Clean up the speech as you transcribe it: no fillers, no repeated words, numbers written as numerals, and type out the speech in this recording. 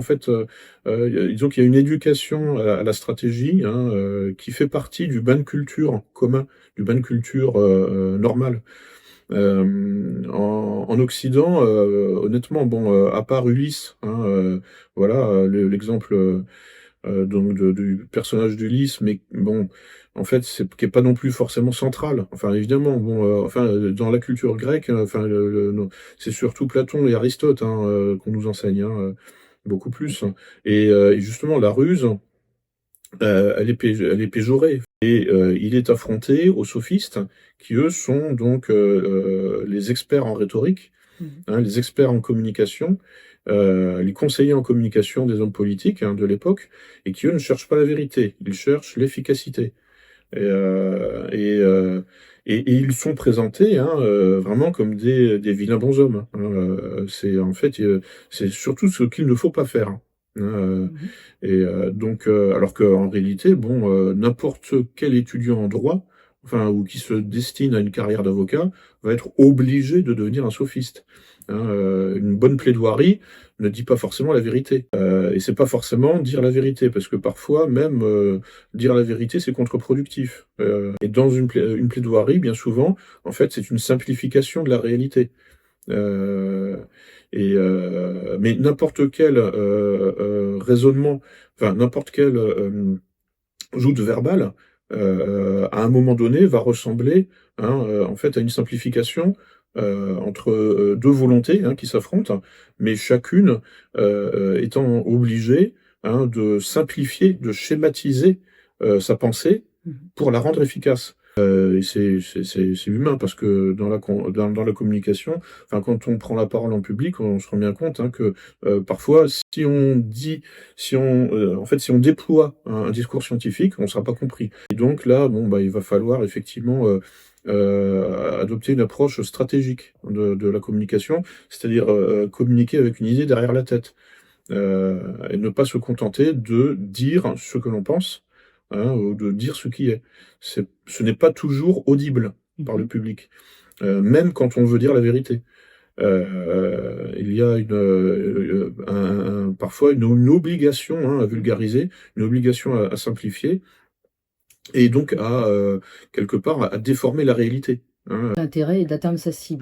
En fait, disons qu'il y a une éducation à la stratégie, hein, qui fait partie du bain de culture commun, du bain de culture, normal. En Occident, honnêtement, bon, à part Ulysse, hein, voilà, l'exemple, donc du personnage d'Ulysse, mais bon, en fait, c'est qui est pas non plus forcément central. Enfin, évidemment, bon, enfin, dans la culture grecque, enfin, c'est surtout Platon et Aristote, hein, qu'on nous enseigne, hein, beaucoup plus. Et justement, la ruse, elle est péjorée et il est affronté aux sophistes qui, eux, sont donc les experts en rhétorique, Mmh. hein, les experts en communication, les conseillers en communication des hommes politiques, hein, de l'époque, et qui, eux, ne cherchent pas la vérité, ils cherchent l'efficacité. Et ils sont présentés, hein, vraiment comme des vilains bonshommes, hein. C'est en fait, c'est surtout ce qu'il ne faut pas faire, hein. Mmh mh. Donc, alors qu'en réalité, bon, n'importe quel étudiant en droit, enfin, ou qui se destine à une carrière d'avocat, va être obligé de devenir un sophiste, hein. Une bonne plaidoirie ne dit pas forcément la vérité, et c'est pas forcément dire la vérité, parce que parfois même, dire la vérité, c'est contre-productif. Et dans une plaidoirie, bien souvent, en fait, c'est une simplification de la réalité. Heu mais n'importe quel, raisonnement, enfin n'importe quel, joute verbale, à un moment donné, va ressembler, hein, en fait, à une simplification, entre, 2 volontés, hein, qui s'affrontent, mais chacune, étant obligée, hein, de simplifier, de schématiser, sa pensée Mmh mh. pour la rendre efficace. Et c'est humain parce que dans la communication, enfin, quand on prend la parole en public, on se rend bien compte, hein, que, parfois, en fait, si on déploie un discours scientifique, on ne sera pas compris. Et donc là, bon, bah, il va falloir effectivement, adopter une approche stratégique de la communication, c'est-à-dire, communiquer avec une idée derrière la tête. Et ne pas se contenter de dire ce que l'on pense, hein, ou de dire ce qui est. Ce n'est pas toujours audible Mmh par le mh. public, même quand on veut dire la vérité. Il y a parfois une obligation, hein, à Mmh mh. vulgariser, une obligation à simplifier et donc à, quelque part, à déformer la réalité, hein. L'intérêt est d'atteindre sa cible.